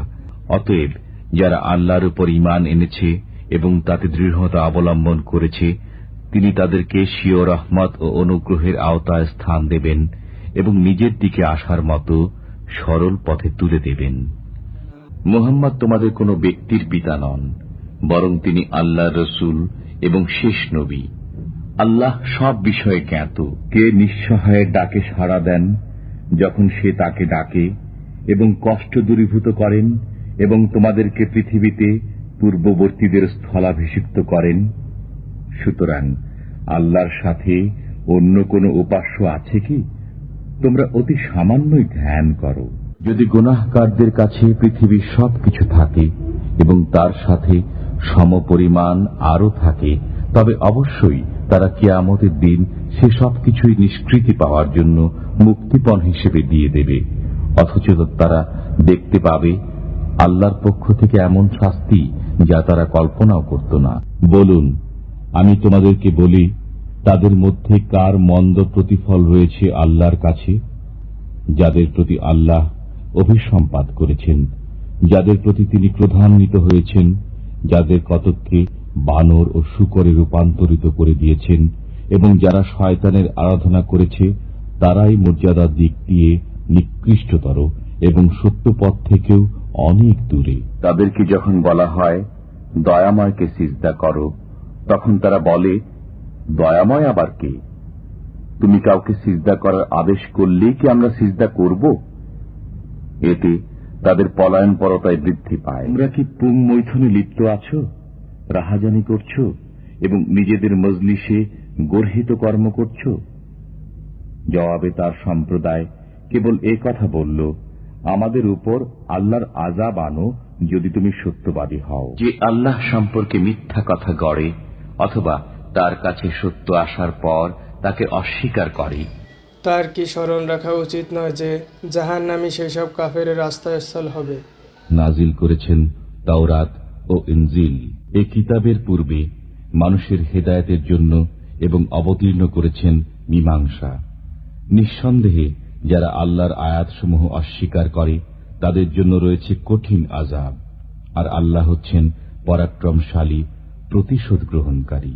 অতএব যারা আল্লাহর উপর ঈমান এনেছে এবং তাতে দৃঢ়তা অবলম্বন করেছে, তিনি তাদেরকে স্বীয় রহমত ও অনুগ্রহের আওতায় স্থান দেবেন এবং নিজের দিকে আসার মতো সরল পথে তুলে দেবেন। মুহাম্মদ তোমাদের কোনো ব্যক্তির পিতা নন, বরং তিনি আল্লাহর রসূল এবং শেষ নবী। আল্লাহ সব বিষয়ে জ্ঞাত। কে নিঃসহায়ের ডাকে সাড়া দেন যখন সে তাকে ডাকে এবং কষ্ট দূরীভূত করেন এবং তোমাদেরকে পৃথিবীতে পূর্ববর্তীদের স্থলাভিষিক্ত করেন। সুতরাং আল্লাহর সাথে অন্য কোনো উপাস্য আছে কি? তোমরা অতি সামান্যই ধ্যান করো। যদি গুনাহগারদের কাছে পৃথিবীর সবকিছু থাকে এবং তার সাথে সমপরিমাণ আরও থাকে, তবে অবশ্যই তারা কিয়ামতের দিন সে সবকিছুই নিষ্কৃতি পাওয়ার জন্য মুক্তিপণ হিসেবে দিয়ে দেবে। অথচ তারা দেখতে পাবে আল্লাহর পক্ষ থেকে এমন শাস্তি যা তারা কল্পনাও করত না। বলুন, আমি তোমাদেরকে বলি, তাদের মধ্যে কার মন্দ প্রতিফল রয়েছে আল্লাহর কাছে? যাদের প্রতি আল্লাহ অভিসম্পাত করেছেন, যাদের প্রতি তিনি ক্রোধান্বিত হয়েছেন, যাদের কতককে বানর ও শূকরে রূপান্তরিত করে দিয়েছেন এবং যারা শয়তানের আরাধনা করেছে, তারাই মর্যাদার দিক দিয়ে নিকৃষ্টতর এবং সত্য পথ থেকেও অনেক দূরে। তাদেরকে যখন বলা হয় দয়াময়কে সিজদা করো, তখন তারা বলে, দয়াময় আবার কে? তুমি কাউকে সিজদা করার আদেশ করলেই কি আমরা সিজদা করব? এতে তাদের পলায়নপরতায় বৃদ্ধি পায়। তোমরা কি পুং মৈথুনে লিপ্ত আছো, রাহাজানি করছ এবং নিজেদের মজলিসে গর্হিত কর্ম করছ? জবাবে তার সম্প্রদায় কেবল এই কথা বলল, আমাদের উপর আল্লাহর আযাব আনো যদি তুমি সত্যবাদী হও। যে আল্লাহ সম্পর্কে মিথ্যা কথা গড়ে অথবা তার কাছে সত্য আসার পর তাকে অস্বীকার করে, তার কি স্মরণ রাখা উচিত নয় যে জাহান্নামী সেসব কাফেরের আস্থাস্থল হবে? নাজিল করেছেন তাওরাত ও ইনজিল। এ কিতাবের পূর্বে মানুষের হেদায়েতের জন্য এবং অবতীর্ণ করেছেন মীমাংসা। নিঃসন্দেহে যারা আল্লাহর আয়াতসমূহ অস্বীকার করে তাদের জন্য রয়েছে কঠিন আযাব, আর আল্লাহ হচ্ছেন পরাক্রমশালী, প্রতিশোধ গ্রহণকারী।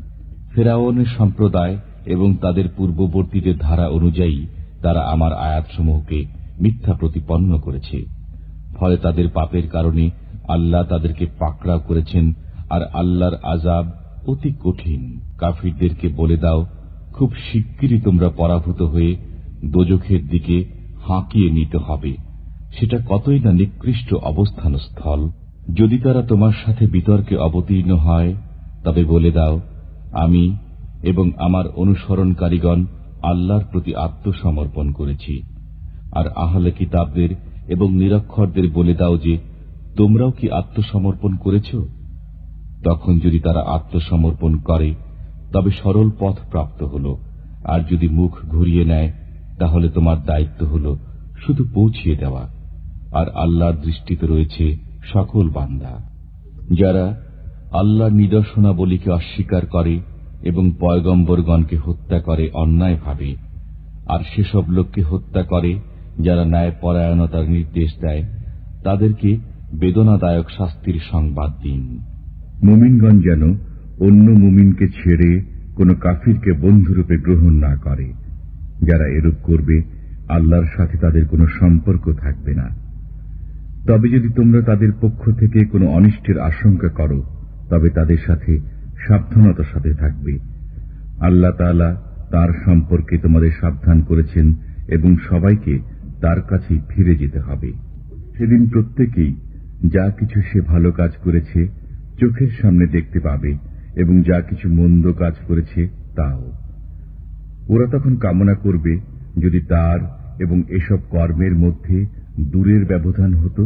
ফেরাউনের সম্প্রদায় এবং তাদের পূর্ববর্তীদের ধারা অনুযায়ী তারা আমার আয়াতসমূহকে মিথ্যা প্রতিপন্ন করেছে। ফলে তাদের পাপের কারণে আল্লাহ তাদেরকে পাকড়াও করেছেন, আর আল্লাহর আযাব অতি কঠিন। কাফিরদেরকে বলে দাও, খুব শিগগিরই তোমরা পরাভূত হয়ে দোজখের দিকে হাঁকিয়ে নিতে হবে। সেটা কতই না নিকৃষ্ট অবস্থানস্থল। যদি তারা তোমার সাথে বিতর্কে অবতীর্ণ হয়, তবে বলে দাও, আমি এবং আমার অনুসরণকারীগণ আল্লাহর প্রতি আত্মসমর্পণ করেছি। আর আহলে কিতাবদের এবং নিরক্ষরদের বলে দাও যে, তোমরাও কি আত্মসমর্পণ করেছ? তখন যদি তারা আত্মসমর্পণ করে তবে সরল পথ প্রাপ্ত হল, আর যদি মুখ ঘুরিয়ে নেয় তাহলে তোমার দায়িত্ব হল শুধু পৌঁছিয়ে দেওয়া। আর আল্লাহর দৃষ্টিতে রয়েছে সকল বান্দা। যারা আল্লাহর নিদর্শনাবলীকে অস্বীকার করে এবং পয়গম্বরগণকে হত্যা করে অন্যায়ভাবে, আর সেসব লোককে হত্যা করে যারা ন্যায়পরায়ণতার নির্দেশ দেয়, তাদেরকে বেদনাদায়ক শাস্তির সংবাদ দিন। মুমিনগণ যেন অন্য মুমিনকে ছেড়ে কোনো কাফিরকে বন্ধুরূপে গ্রহণ না করে। যারা এরূপ করবে, আল্লাহর সাথে তাদের কোনো সম্পর্ক থাকবে না। তবে যদি তোমরা তাদের পক্ষ থেকে কোনো অনিষ্টের আশঙ্কা করো, তবে তাদের সাথে সাবধানতার সাথে থাকবে। আল্লাহ তাআলা তার সম্পর্কে তোমাদের সাবধান করেছেন এবং সবাইকে তার কাছেই ফিরে যেতে হবে। সেদিন প্রত্যেকেই যা কিছু সে ভালো কাজ করেছে চোখের সামনে দেখতে পাবে এবং যা কিছু মন্দ কাজ করেছে তাও। ওরা তখন কামনা করবে যদি তার এবং এসব কর্মের মধ্যে দূরের ব্যবধান হতো।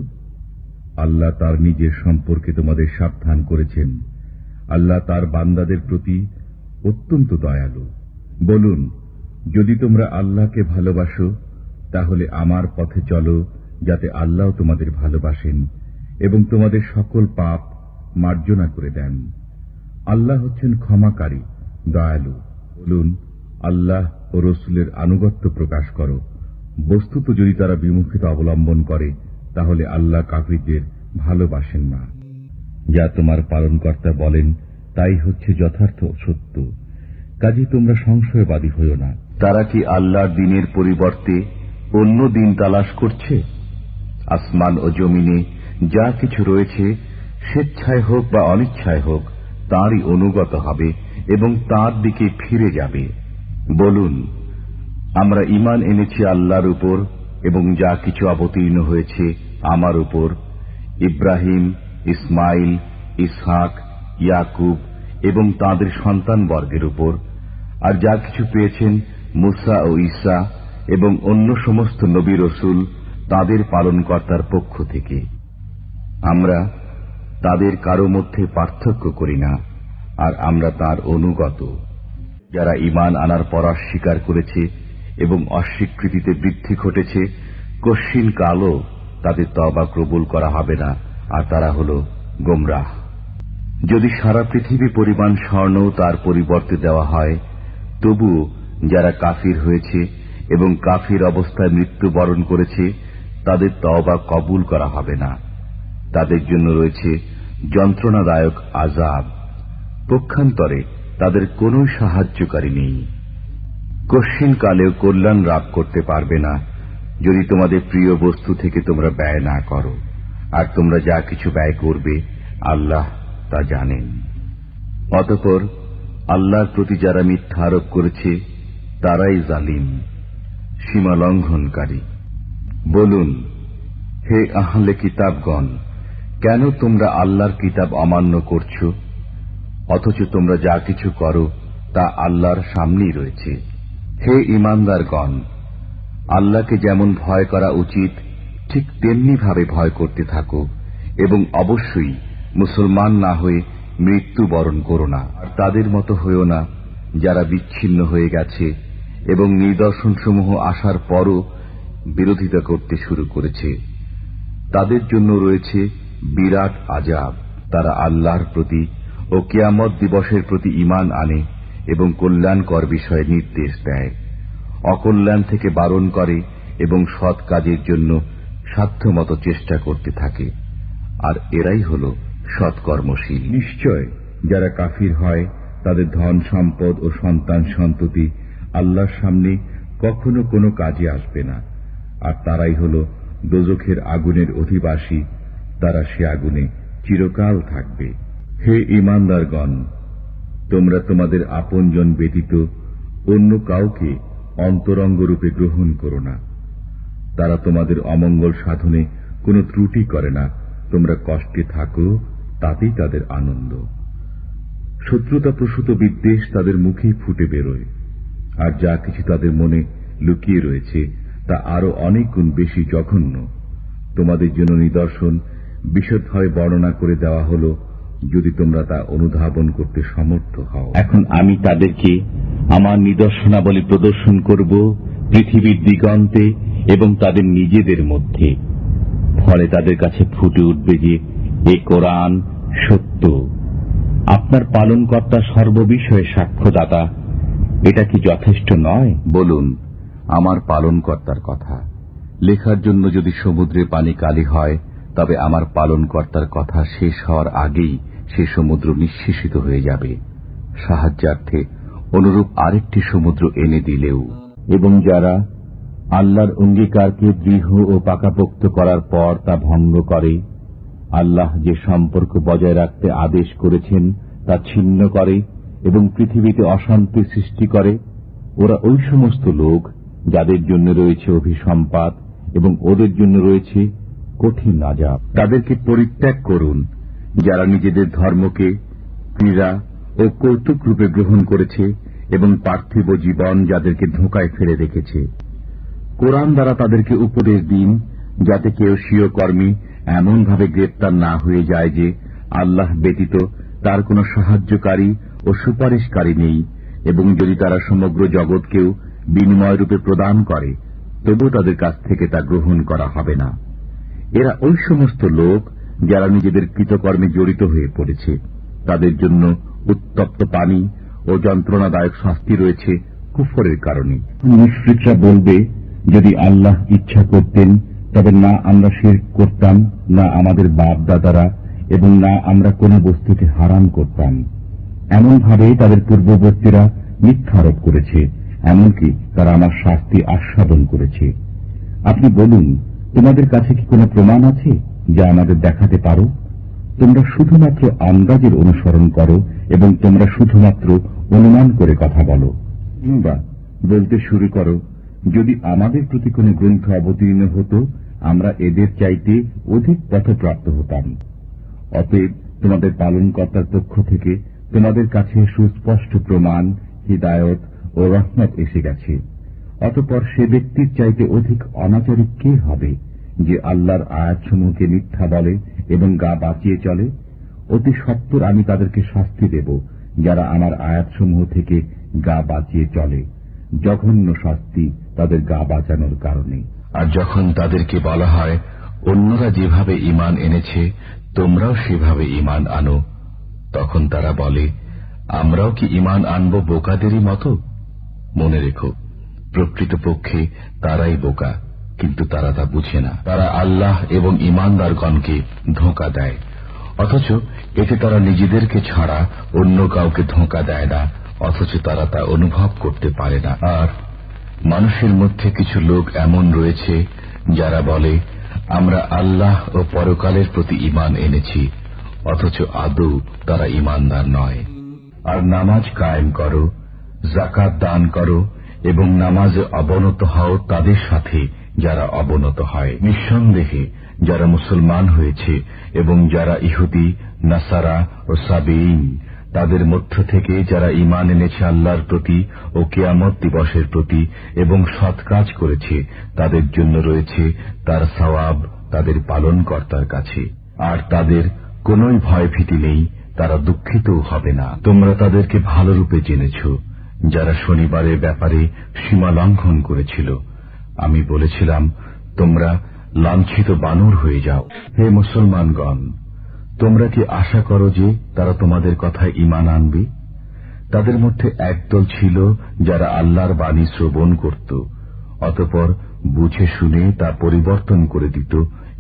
আল্লাহ তার নিজের সম্পর্কে তোমাদের সাবধান করেছেন। আল্লাহ তার বান্দাদের প্রতি অত্যন্ত দয়ালু। বলুন, যদি তোমরা আল্লাহকে ভালোবাসো তাহলে আমার পথে চলো, যাতে আল্লাহ তোমাদের ভালোবাসেন এবং তোমাদের সকল পাপ মার্জনা করে দেন। আল্লাহ হচ্ছেন ক্ষমাকারী, দয়ালু। বলুন, আল্লাহ ও রসুলের আনুগত্য প্রকাশ করো। বস্তুত যদি তারা বিমুখিতা অবলম্বন করে তাহলে আল্লাহ কাফিরদের ভালোবাসেন না। যা তোমার পালনকর্তা বলেন তাই হচ্ছে যথার্থ সত্য, কাজে তোমরা সংশয়বাদী হইও না। তারা কি আল্লাহর দিনের পরিবর্তে অন্য দিন তালাশ করছে? আসমান ও জমিনে যা কিছু রয়েছে, স্বেচ্ছায় হোক বা অনিচ্ছায় হোক, তাঁরই অনুগত হবে এবং তাঁর দিকে ফিরে যাবে। বলুন, আমরা ঈমান এনেছি আল্লাহর উপর এবং যা কিছু অবতীর্ণ হয়েছে আমার উপর, ইব্রাহিম, ইসমাইল, ইসহাক, ইয়াকুব এবং তাঁদের সন্তানবর্গের উপর, আর যা কিছু পেয়েছেন মুসা ও ঈসা এবং অন্য সমস্ত নবী রসুল তাঁদের পালনকর্তার পক্ষ থেকে। আমরা তাদের কারো মধ্যে পার্থক্য করি না, আর আমরা তার অনুগত। যারা ঈমান আনার পর অস্বীকার করেছে এবং অস্বীকৃতিতে বৃদ্ধি ঘটেছে, কশ্চিন কালও তাদের তওবা কবুল করা হবে না, আর তারা হল গোমরাহ। যদি সারা পৃথিবী পরিমাণ স্বর্ণ তার পরিবর্তে দেওয়া হয়, তবুও যারা কাফির হয়েছে এবং কাফির অবস্থায় মৃত্যুবরণ করেছে তাদের তওবা কবুল করা হবে না। তাদের জন্য রয়েছে যন্ত্রণাদায়ক আযাব। পক্ষান্তরে তাদের কোনো সাহায্যকারী নেই। কশ্চিন কালেও কল্যাণ লাভ করতে পারবে না যদি তোমাদের প্রিয় বস্তু থেকে তোমরা ব্যয় না করো, আর তোমরা যা কিছু ব্যয় করবে আল্লাহ তা জানেন। অতঃপর আল্লাহর প্রতি যারা মিথ্যা আরোপ করেছে তারাই জালিম, সীমা লঙ্ঘনকারী। বলুন, হে আহলে কিতাবগণ, কেন তোমরা আল্লাহর কিতাব অমান্য করছ, অথচ তোমরা যা কিছু করো তা আল্লাহর সামনেই রয়েছে। হে ঈমানদারগণ, আল্লাহকে যেমন ভয় করা উচিত ঠিক তেমনি ভাবে ভয় করতে থাকো, এবং অবশ্যই মুসলমান না হয়ে মৃত্যুবরণ করো না। আর তাদের মতো হয়েও না যারা বিচ্ছিন্ন হয়ে গেছে এবং নিদর্শনসমূহ আসার পরও বিরোধিতা করতে শুরু করেছে। তাদের জন্য রয়েছে বিরাট আযাব। তারা আল্লাহর প্রতি ও কিয়ামত দিবসের প্রতি ঈমান আনে এবং কল্যাণকর বিষয়ে নির্দেশ দেয়, অকল্যাণ থেকে বারণ করে এবং সৎ কাজের জন্য সাধ্যমতো চেষ্টা করতে থাকে, আর এরাই হল সৎকর্মশীল। নিশ্চয় যারা কাফির হয় তাদের ধন সম্পদ ও সন্তান সন্ততি আল্লাহর সামনে কখনো কোনো কাজে আসবে না, আর তারাই হল দোজখের আগুনের অধিবাসী। তারা সে আগুনে চিরকাল থাকবে। হে ঈমানদারগণ, তোমরা তোমাদের আপনজন ব্যতীত অন্য কাউকে অন্তরঙ্গ রূপে গ্রহণ করো না। তারা তোমাদের অমঙ্গল সাধনে কোনো ত্রুটি করে না। তোমরা কষ্টে থাকো, তাতেই তাদের আনন্দ। শত্রুতা প্রসূত বিদ্বেষ তাদের মুখেই ফুটে বেরোয়, আর যা কিছু তাদের মনে লুকিয়ে রয়েছে তা আরো অনেক গুণ বেশি জঘন্য। তোমাদের জন্য নিদর্শন বিশদভাবে বর্ণনা করে দেওয়া হল, যদি তোমরা তা অনুধাবন করতে সমর্থ হও। এখন আমি তাদেরকে আমার নিদর্শনাবলী প্রদর্শন করব পৃথিবীর দিগন্তে এবং তাদের নিজেদের মধ্যে। ফলে তাদের কাছে ফুটে উঠবে যে এ কোরআন সত্য। আপনার পালনকর্তা সর্ববিষয়ে সাক্ষ্যদাতা, এটা কি যথেষ্ট নয়? বলুন, আমার পালনকর্তার কথা। লেখার জন্য যদি সমুদ্রে পানি কালি হয়, তবে আমার পালনকর্তার কথা শেষ হওয়ার আগেই সে সমুদ্র নিঃশেষিত হয়ে যাবে। সাহায্যার্থে অনুরূপ আরেকটি সমুদ্র এনে দিলেও। এবং যারা আল্লাহর অঙ্গীকারকে দৃঢ় ও পাকাপোক্ত করার পর তা ভঙ্গ করে, আল্লাহ যে সম্পর্ক বজায় রাখতে আদেশ করেছেন তা ছিন্ন করে এবং পৃথিবীতে অশান্তি সৃষ্টি করে, ওরা ওই সমস্ত লোক যাদের জন্য রয়েছে অভিসম্পাত এবং ওদের জন্য রয়েছে কঠিন আযাব। তাদেরকে পরিত্যাগ করুন যারা নিজেদের ধর্মকে ক্রীড়া ও কৌতুক রূপে গ্রহণ করেছে এবং পার্থিব জীবন যাদেরকে ধোঁকায় ফেলে রেখেছে। কোরআন দ্বারা তাদেরকে উপদেশ দিন, যাতে কেউ স্বীয় কর্মী এমনভাবে গ্রেপ্তার না হয়ে যায় যে আল্লাহ ব্যতীত তার কোনো সাহায্যকারী ও সুপারিশকারী নেই, এবং যদি তারা সমগ্র জগৎকেও বিনিময় রূপে প্রদান করে, তবু তাদের কাছ থেকে তা গ্রহণ করা হবে না। এরা ওই সমস্ত লোক যারা নিজেদের কৃতকর্মে জড়িত হয়ে পড়েছে। তাদের জন্য উত্তপ্ত পানি ও যন্ত্রণাদায়ক শাস্তি রয়েছে কুফরের কারণে। মুশরিকরা বলবে, যদি আল্লাহ ইচ্ছা করতেন তবে না আমরা শিরক করতাম, না আমাদের বাপ দাদারা, এবং না আমরা কোন বস্তুকে হারাম করতাম। এমনভাবে তাদের পূর্ববর্তীরা মিথ্যা আরোপ করেছে, এমনকি তারা আমার শাস্তি আস্বাদন করেছে। আপনি বলুন, তোমাদের কাছে কি কোনো প্রমাণ আছে যা আমাদের দেখাতে পারো? তোমরা শুধুমাত্র আন্দাজের অনুসরণ করো এবং তোমরা শুধুমাত্র অনুমান করে কথা বলো। কিংবা বলতে শুরু করো, যদি আমাদের প্রতি কোনো গ্রন্থ অবতীর্ণ হতো, আমরা এদের চাইতে অধিক পথপ্রাপ্ত হতাম। অতএব তোমাদের পালনকর্তার পক্ষ থেকে তোমাদের কাছে সুস্পষ্ট প্রমাণ, হিদায়ত ও রহমত এসে গেছে। অতঃপর সে ব্যক্তির চাইতে অধিক অনাচারী কে হবে যে আল্লাহর আয়াতসমূহকে মিথ্যা বলে এবং গা বাঁচিয়ে চলে? অতি সত্বর আমি তাদেরকে শাস্তি দেব যারা আমার আয়াতসমূহ থেকে গা বাঁচিয়ে চলে, জঘন্য শাস্তি তাদের গা বাঁচানোর কারণে। আর যখন তাদেরকে বলা হয়, অন্যরা যেভাবে ঈমান এনেছে তোমরাও সেভাবে ঈমান আনো, তখন তারা বলে, আমরাও কি ঈমান আনব বোকাদেরই মতো? মনে রেখো, প্রকৃতপক্ষে তারাই বোকা, কিন্তু তারা তা বুঝে না। তারা আল্লাহ এবং ঈমানদারগণকে ধোঁকা দেয়, অথচ এতে তারা নিজেদেরকে ছাড়া অন্য কাউকে ধোঁকা দেয় না, অথচ তারা তা অনুভব করতে পারে না। আর মানুষের মধ্যে কিছু লোক এমন রয়েছে যারা বলে, আমরা আল্লাহ ও পরকালের প্রতি ঈমান এনেছি, অথচ আদৌ তারা ঈমানদার নয়। আর নামাজ কায়েম করো, যাকাত দান করো এবং নামাজে অবনত হও তাদের সাথে যারা অবনত হয়। নিঃসন্দেহে যারা মুসলমান হয়েছে এবং যারা ইহুদি, নাসারা ও সাবিঈন, তাদের মধ্য থেকে যারা ঈমান এনেছে আল্লাহর প্রতি ও কিয়ামত দিবসের প্রতি এবং সৎ কাজ করেছে, তাদের জন্য রয়েছে তার সওয়াব তাদের পালনকর্তার কাছে। আর তাদের কোনই ভয় ভীতি নেই, তারা দুঃখিতও হবে না। তোমরা তাদেরকে ভালোরূপে জেনেছ যারা শনিবারের ব্যাপারে সীমা লঙ্ঘন করেছিল। আমি বলেছিলাম, তোমরা লাঞ্ছিত বানর হয়ে যাও। হে মুসলমানগণ, তোমরা কি আশা করো যে তারা তোমাদের কথায় ঈমান আনবে? তাদের মধ্যে একদল ছিল যারা আল্লাহর বাণী শ্রবণ করত, অতঃপর বুঝে শুনে তা পরিবর্তন করে দিত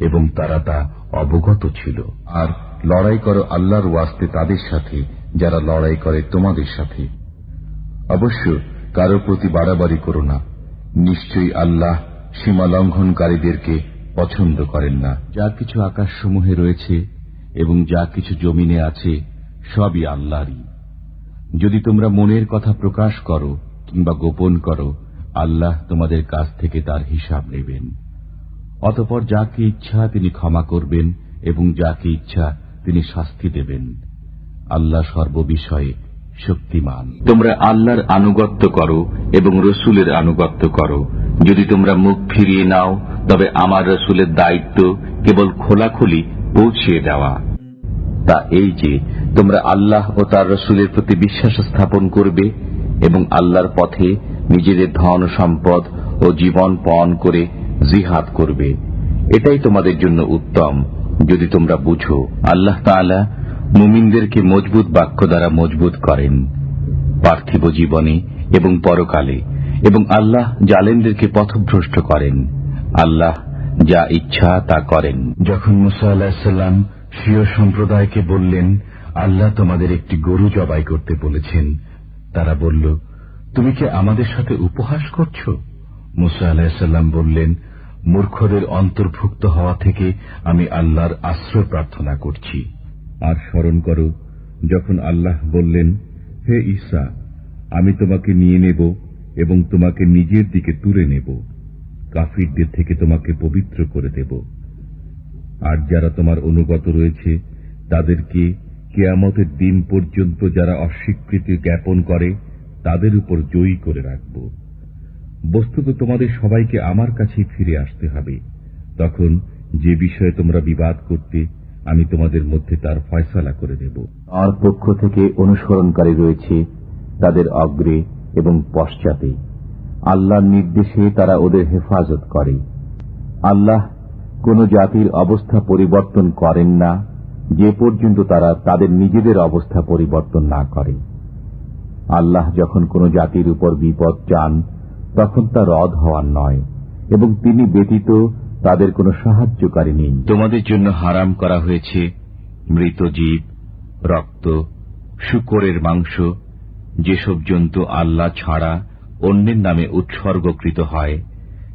এবং তারা তা অবগত ছিল। আর লড়াই করো আল্লাহর ওয়াস্তে তাদের সাথে যারা লড়াই করে তোমাদের সাথে। অবশ্য কারো প্রতি বাড়াবাড়ি করো না, নিশ্চয়ই আল্লাহ সীমা লঙ্ঘনকারীদেরকে পছন্দ করেন না। যা কিছু আকাশসমূহে রয়েছে এবং যা কিছু জমিনে আছে সবই আল্লাহরই। যদি তোমরা মনের কথা প্রকাশ করো কিংবা গোপন করো, আল্লাহ তোমাদের কাছ থেকে তার হিসাব নেবেন। অতঃপর যাকে ইচ্ছা তিনি ক্ষমা করবেন এবং যাকে ইচ্ছা তিনি শাস্তি দেবেন। আল্লাহ সর্ববিষয়ে শক্তিমান। তোমরা আল্লাহর আনুগত্য করো এবং রসুলের আনুগত্য করো। যদি তোমরা মুখ ফিরিয়ে নাও, তবে আমার রসুলের দায়িত্ব কেবল খোলাখুলি পৌঁছিয়ে দেওয়া। তা এই যে তোমরা আল্লাহ ও তার রসুলের প্রতি বিশ্বাস স্থাপন করবে এবং আল্লাহর পথে নিজেদের ধন সম্পদ ও জীবন পণ করে জিহাদ করবে। এটাই তোমাদের জন্য উত্তম যদি তোমরা বুঝো। আল্লাহ তাআলা মুমিনদেরকে মজবুত বাক্য দ্বারা মজবুত করেন পার্থিব জীবনে এবং পরকালে, এবং আল্লাহ জালেমদেরকে পথভ্রষ্ট করেন। আল্লাহ যা ইচ্ছা তা করেন। যখন মুসা আলাইহিস সালাম স্বীয় সম্প্রদায়কে বললেন, আল্লাহ তোমাদের একটি গরু জবাই করতে বলেছেন, তারা বলল, তুমি কি আমাদের সাথে উপহাস করছো? মুসা আলাইহিস সালাম বললেন, মূর্খদের অন্তর্ভুক্ত হওয়া থেকে আমি আল্লাহর আশ্রয় প্রার্থনা করছি। আর স্মরণ করো যখন আল্লাহ বললেন, হে ঈসা, আমি তোমাকে নিয়ে নেব এবং তোমাকে নিজের দিকে তুলে নেব, কাফিরদের থেকে তোমাকে পবিত্র করে দেব। আর যারা তোমার অনুগত রয়েছে তাদেরকে কিয়ামতের দিন পর্যন্ত যারা অস্বীকৃতি জ্ঞাপন করে তাদের উপর জয়ী করে রাখব। বস্তুত তোমাদের সবাইকে আমার কাছেই ফিরে আসতে হবে। তখন যে বিষয়ে তোমরা বিবাদ করতে আমি তোমাদের মধ্যে তার ফয়সালা করে দেব। তার পক্ষ থেকে অনুসরণকারী রয়েছে তাদের অগ্রে এবং পশ্চাতে। আল্লাহর নির্দেশে তারা ওদের হেফাজত করে। আল্লাহ কোন জাতির অবস্থা পরিবর্তন করেন না যে পর্যন্ত তারা তাদের নিজেদের অবস্থা পরিবর্তন না করে। আল্লাহ যখন কোন জাতির উপর বিপদ চান তখন তা রদ হওয়ার নয়, এবং তিনি ব্যতীত তাদের কোনো সাহায্যকারী নেই। তোমাদের জন্য হারাম করা হয়েছে মৃত জীব, রক্ত, শূকরের মাংস, যেসব জন্তু আল্লাহ ছাড়া অন্যের নামে উৎসর্গকৃত হয়,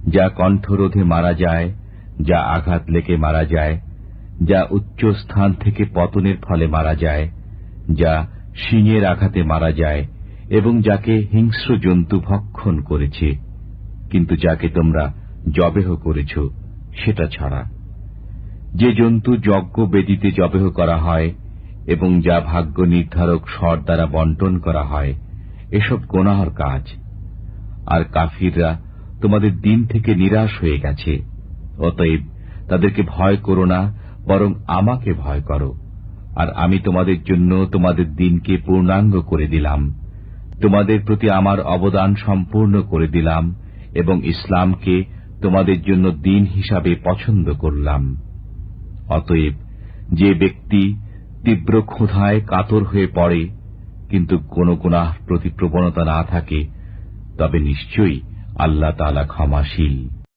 যা কণ্ঠরোধে মারা যায়, যা আঘাত লেগে মারা যায়, যা উচ্চ স্থান থেকে পতনের ফলে মারা যায়, যা শিঙের আঘাতে মারা যায়, এবং যাকে হিংস্র জন্তু ভক্ষণ করেছে, কিন্তু যাকে তোমরা জবেহ করেছ সেটা ছাড়া। যে জন্তু যজ্ঞ বেদিতে জবেহ করা হয় এবং যা ভাগ্য নির্ধারক স্বর দ্বারা বন্টন করা হয়, এসব গুনাহর কাজ। আর কাফিররা তোমাদের দিন থেকে নিরাশ হয়ে গেছে, অতএব তাদেরকে ভয় করো না, বরং আমাকে ভয় করো। আর আমি তোমাদের জন্য তোমাদের দিনকে পূর্ণাঙ্গ করে দিলাম, তোমাদের প্রতি আমার অবদান সম্পূর্ণ করে দিলাম, এবং ইসলামকে তোমাদের জন্য দিন হিসাবে পছন্দ করলাম। অতএব যে ব্যক্তি তীব্র ক্ষুধায় কাতর হয়ে পড়ে কিন্তু কোনো গুনাহ প্রতি প্রবণতা না থাকে, তবে নিশ্চয়ই আল্লাহ তাআলা ক্ষমাশীল।